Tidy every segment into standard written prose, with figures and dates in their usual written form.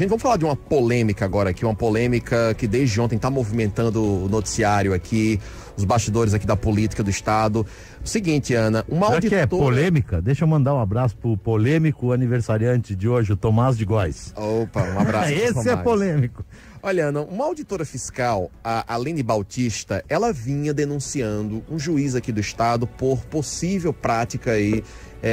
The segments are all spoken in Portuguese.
Gente, vamos falar de uma polêmica agora aqui, uma polêmica que desde ontem está movimentando o noticiário aqui, os bastidores aqui da política do Estado. O seguinte, Ana, uma auditora... Já que é polêmica, deixa eu mandar um abraço pro polêmico aniversariante de hoje, o Tomás de Góes. Opa, um abraço. Esse é polêmico. Olha, Ana, uma auditora fiscal, a Aline Bautista, ela vinha denunciando um juiz aqui do Estado por possível prática aí,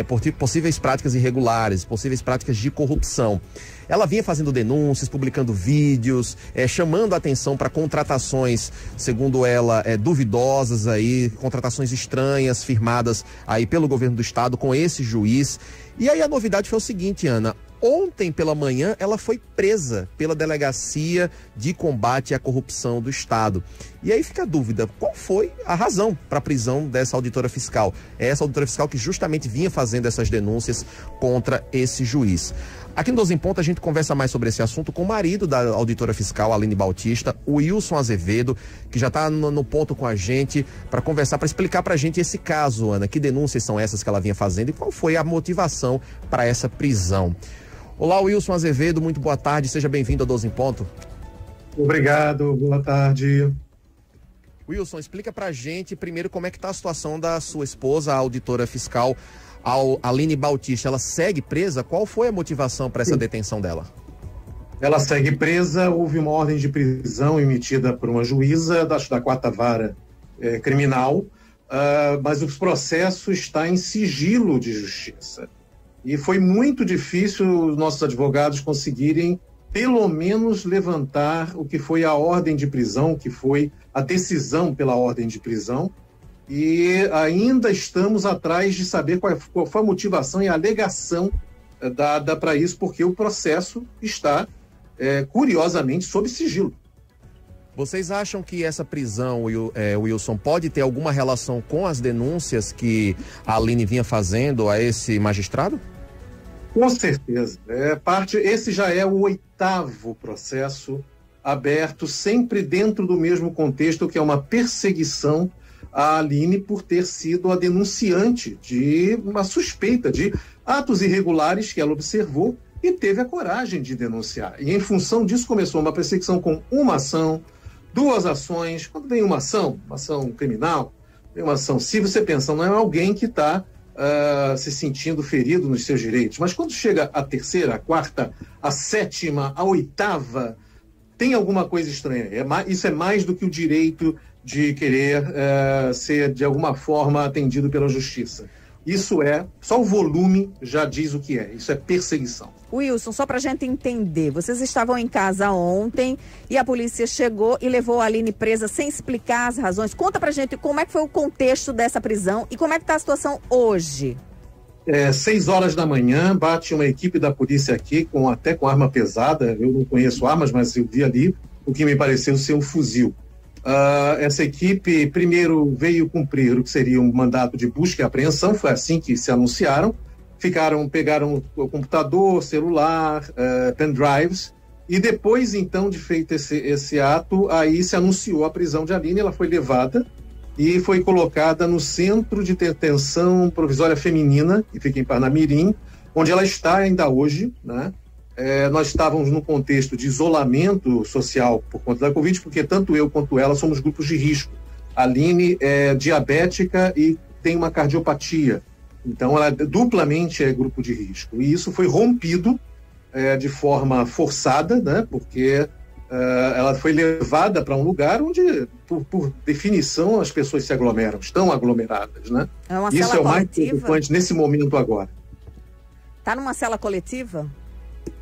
por possíveis práticas irregulares, possíveis práticas de corrupção. Ela vinha fazendo denúncias, publicando vídeos, chamando a atenção para contratações, segundo ela, duvidosas aí, contratações estranhas firmadas aí pelo governo do Estado com esse juiz. E aí a novidade foi o seguinte, Ana, ontem pela manhã ela foi presa pela Delegacia de Combate à Corrupção do Estado. E aí fica a dúvida, qual foi a razão para a prisão dessa auditora fiscal? É essa auditora fiscal que justamente vinha fazendo essas denúncias contra esse juiz. Aqui no 12 em Ponto a gente conversa mais sobre esse assunto com o marido da auditora fiscal, Aline Bautista, o Wilson Azevedo, que já está no ponto com a gente para conversar, para explicar para a gente esse caso, Ana. Que denúncias são essas que ela vinha fazendo e qual foi a motivação para essa prisão? Olá, Wilson Azevedo, muito boa tarde, seja bem-vindo ao 12 em Ponto. Obrigado, boa tarde. Wilson, explica pra gente primeiro como é que tá a situação da sua esposa, a auditora fiscal, Aline Bautista. Ela segue presa? Qual foi a motivação para essa detenção dela? Ela segue presa, houve uma ordem de prisão emitida por uma juíza da 4ª Vara Criminal, mas o processo está em sigilo de justiça. E foi muito difícil os nossos advogados conseguirem, pelo menos, levantar o que foi a ordem de prisão, que foi a decisão pela ordem de prisão. E ainda estamos atrás de saber qual foi a motivação e a alegação dada para isso, porque o processo está, curiosamente, sob sigilo. Vocês acham que essa prisão, Wilson, pode ter alguma relação com as denúncias que a Aline vinha fazendo a esse magistrado? Com certeza. Esse já é o 8º processo aberto, sempre dentro do mesmo contexto, que é uma perseguição à Aline por ter sido a denunciante de uma suspeita de atos irregulares que ela observou e teve a coragem de denunciar. E em função disso começou uma perseguição com uma ação, 2 ações. Quando vem uma ação criminal, vem uma ação civil, você pensa, não é alguém que está se sentindo ferido nos seus direitos. Mas quando chega a 3ª, a 4ª, a 7ª, a 8ª, tem alguma coisa estranha. Isso é mais do que o direito de querer ser, de alguma forma, atendido pela justiça. Isso só o volume já diz o que é. Isso é perseguição. Wilson, só pra gente entender, vocês estavam em casa ontem e a polícia chegou e levou a Aline presa sem explicar as razões. Conta pra gente como é que foi o contexto dessa prisão e como é que tá a situação hoje. 6 horas da manhã, bate uma equipe da polícia aqui, até com arma pesada. Eu não conheço armas, mas eu vi ali o que me pareceu ser um fuzil. Essa equipe primeiro veio cumprir o que seria um mandato de busca e apreensão, foi assim que se anunciaram. Pegaram o computador, celular, pendrives, e depois então de feito esse ato, aí se anunciou a prisão de Aline. Ela foi levada e foi colocada no Centro de Detenção Provisória Feminina, que fica em Parnamirim, onde ela está ainda hoje, né? Nós estávamos num contexto de isolamento social por conta da Covid, porque tanto eu quanto ela somos grupos de risco. A Aline é diabética e tem uma cardiopatia, então ela duplamente é grupo de risco. E isso foi rompido de forma forçada, né? Porque ela foi levada para um lugar onde, por definição, as pessoas se aglomeram, estão aglomeradas, né? Isso é o mais preocupante nesse momento agora. Está numa cela coletiva?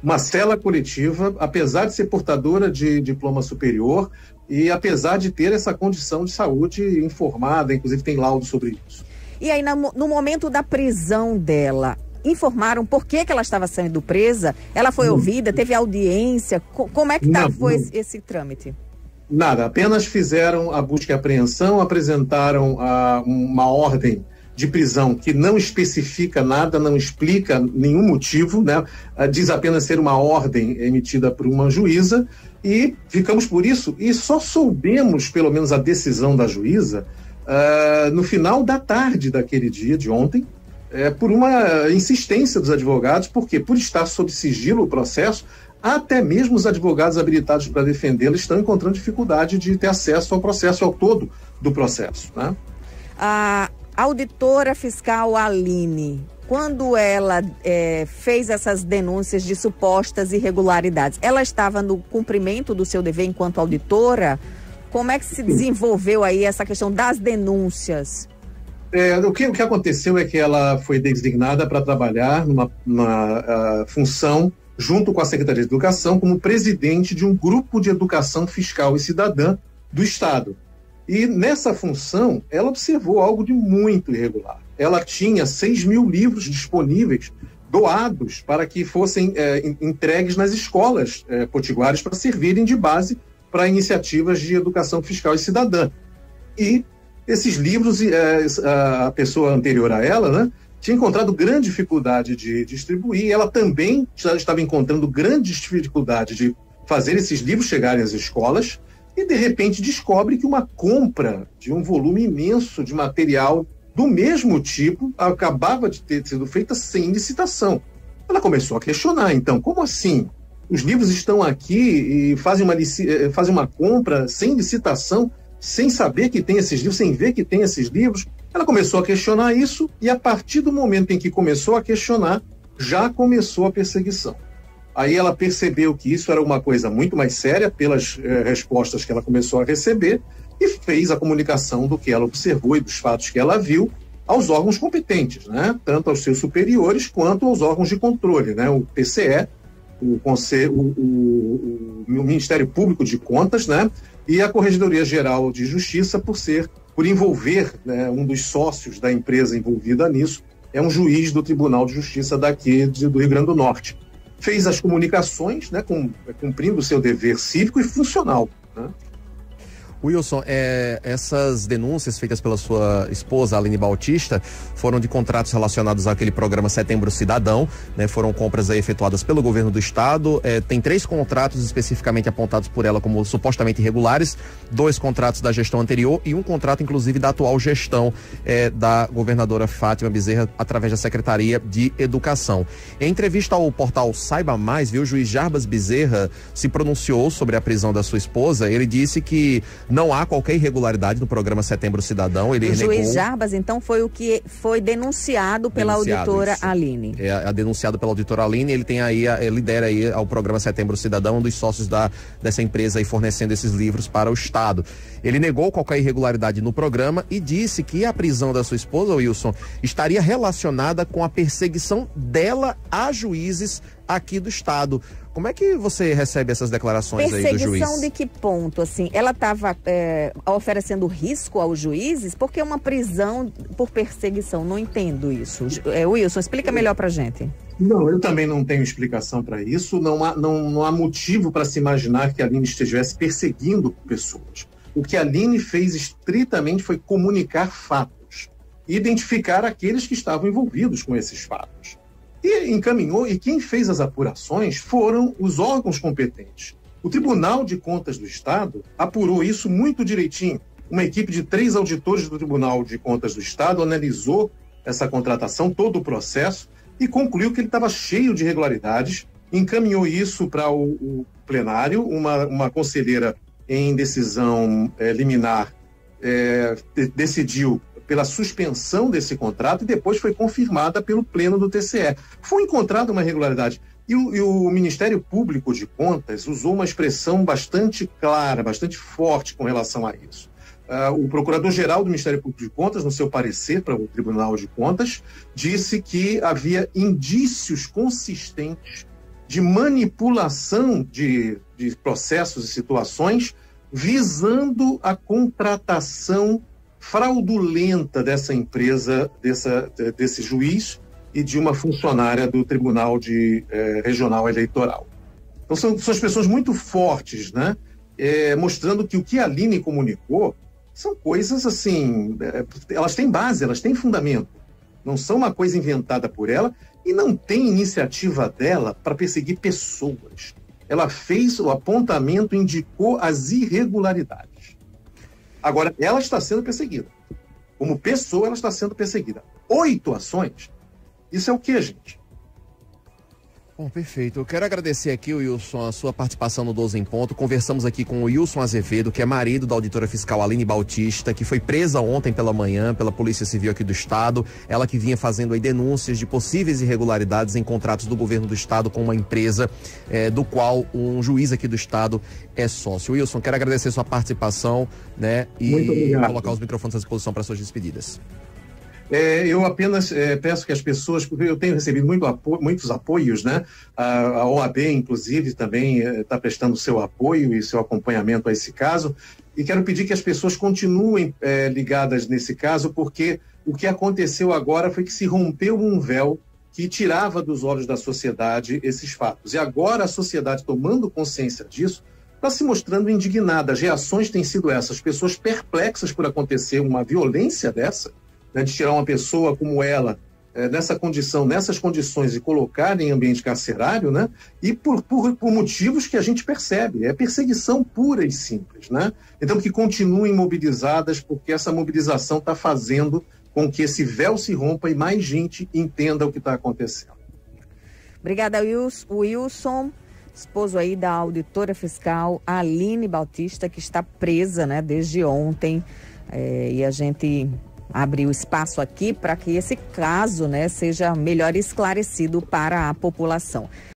Uma cela coletiva, apesar de ser portadora de diploma superior e apesar de ter essa condição de saúde informada, inclusive tem laudo sobre isso. E aí, no momento da prisão dela, informaram por que ela estava sendo presa? Ela foi ouvida? Teve audiência? Como é que foi esse trâmite? Nada, apenas fizeram a busca e apreensão, apresentaram uma ordem de prisão que não especifica nada, não explica nenhum motivo, né? Diz apenas ser uma ordem emitida por uma juíza, e ficamos por isso, e só soubemos pelo menos a decisão da juíza no final da tarde daquele dia de ontem, por uma insistência dos advogados, porque por estar sob sigilo o processo, até mesmo os advogados habilitados para defendê-la estão encontrando dificuldade de ter acesso ao processo, ao todo do processo, né? A auditora fiscal Aline, quando ela fez essas denúncias de supostas irregularidades, ela estava no cumprimento do seu dever enquanto auditora? Como é que se desenvolveu aí essa questão das denúncias? O que aconteceu é que ela foi designada para trabalhar numa função junto com a Secretaria de Educação como presidente de um grupo de educação fiscal e cidadã do Estado. E nessa função, ela observou algo de muito irregular. Ela tinha 6.000 livros disponíveis, doados, para que fossem entregues nas escolas potiguares para servirem de base para iniciativas de educação fiscal e cidadã. E esses livros, a pessoa anterior a ela, né, tinha encontrado grande dificuldade de distribuir. Ela também estava encontrando grande dificuldade de fazer esses livros chegarem às escolas e, de repente, descobre que uma compra de um volume imenso de material do mesmo tipo acabava de ter sido feita sem licitação. Ela começou a questionar, então, como assim? Os livros estão aqui e fazem uma compra sem licitação, sem saber que tem esses livros, sem ver que tem esses livros. Ela começou a questionar isso e, a partir do momento em que começou a questionar, já começou a perseguição. Aí ela percebeu que isso era uma coisa muito mais séria pelas respostas que ela começou a receber e fez a comunicação do que ela observou e dos fatos que ela viu aos órgãos competentes, né? Tanto aos seus superiores quanto aos órgãos de controle, né? O TCE, o Ministério Público de Contas, né? E a Corregedoria Geral de Justiça, por envolver, né, um dos sócios da empresa envolvida nisso, é um juiz do Tribunal de Justiça daqui do Rio Grande do Norte. Fez as comunicações, né, cumprindo o seu dever cívico e funcional, né? Wilson, essas denúncias feitas pela sua esposa, Aline Bautista, foram de contratos relacionados àquele programa Setembro Cidadão, né? Foram compras aí efetuadas pelo governo do estado. Tem 3 contratos especificamente apontados por ela como supostamente irregulares, 2 contratos da gestão anterior e um contrato, inclusive, da atual gestão da governadora Fátima Bezerra, através da Secretaria de Educação. Em entrevista ao portal Saiba Mais, o juiz Jarbas Bezerra se pronunciou sobre a prisão da sua esposa. Ele disse que não há qualquer irregularidade no programa Setembro Cidadão. Ele renegou... juiz Jarbas, então, foi o que foi denunciado pela auditora isso. Aline. Denunciado pela auditora Aline. Ele tem aí, lidera aí ao programa Setembro Cidadão, um dos sócios dessa empresa aí fornecendo esses livros para o Estado. Ele negou qualquer irregularidade no programa e disse que a prisão da sua esposa, Wilson, estaria relacionada com a perseguição dela a juízes aqui do Estado. Como é que você recebe essas declarações aí do juiz? Perseguição de que ponto, assim? Ela estava oferecendo risco aos juízes? Porque uma prisão por perseguição, não entendo isso. Wilson, explica melhor pra gente. Não, eu também não tenho explicação para isso. Não há motivo para se imaginar que a Aline estivesse perseguindo pessoas. O que a Aline fez estritamente foi comunicar fatos, identificar aqueles que estavam envolvidos com esses fatos. E encaminhou, e quem fez as apurações foram os órgãos competentes. O Tribunal de Contas do Estado apurou isso muito direitinho. Uma equipe de 3 auditores do Tribunal de Contas do Estado analisou essa contratação, todo o processo, e concluiu que ele estava cheio de irregularidades, encaminhou isso para o plenário. Uma conselheira em decisão liminar decidiu pela suspensão desse contrato e depois foi confirmada pelo pleno do TCE. Foi encontrada uma irregularidade. E o Ministério Público de Contas usou uma expressão bastante clara, bastante forte com relação a isso. O Procurador-Geral do Ministério Público de Contas, no seu parecer para o Tribunal de Contas, disse que havia indícios consistentes de manipulação de processos e situações visando a contratação fraudulenta dessa empresa, desse juiz e de uma funcionária do Tribunal Regional Eleitoral. Então são expressões muito fortes, né? Mostrando que o que a Aline comunicou são coisas assim, elas têm base, elas têm fundamento. Não são uma coisa inventada por ela e não tem iniciativa dela para perseguir pessoas. Ela fez o apontamento, indicou as irregularidades. Agora, ela está sendo perseguida. Como pessoa, ela está sendo perseguida. 8 ações. Isso é o quê, gente? Bom, perfeito. Eu quero agradecer aqui, Wilson, a sua participação no 12 em Ponto. Conversamos aqui com o Wilson Azevedo, que é marido da auditora fiscal Aline Bautista, que foi presa ontem pela manhã pela Polícia Civil aqui do Estado. Ela que vinha fazendo aí denúncias de possíveis irregularidades em contratos do governo do Estado com uma empresa do qual um juiz aqui do Estado é sócio. Wilson, quero agradecer a sua participação, né? E colocar os microfones à disposição para suas despedidas. Eu apenas peço que as pessoas, porque eu tenho recebido muitos apoios, né? A OAB, inclusive, também está prestando seu apoio e seu acompanhamento a esse caso. E quero pedir que as pessoas continuem ligadas nesse caso, porque o que aconteceu agora foi que se rompeu um véu que tirava dos olhos da sociedade esses fatos. E agora a sociedade, tomando consciência disso, está se mostrando indignada. As reações têm sido essas, pessoas perplexas por acontecer uma violência dessa, de tirar uma pessoa como ela nessas condições e colocar em ambiente carcerário, né? E por motivos que a gente percebe, é perseguição pura e simples, né? Então que continuem mobilizadas, porque essa mobilização está fazendo com que esse véu se rompa e mais gente entenda o que está acontecendo. Obrigada, Wilson, esposo aí da auditora fiscal Aline Bautista, que está presa, né, desde ontem, e a gente abrir o espaço aqui para que esse caso, né, seja melhor esclarecido para a população.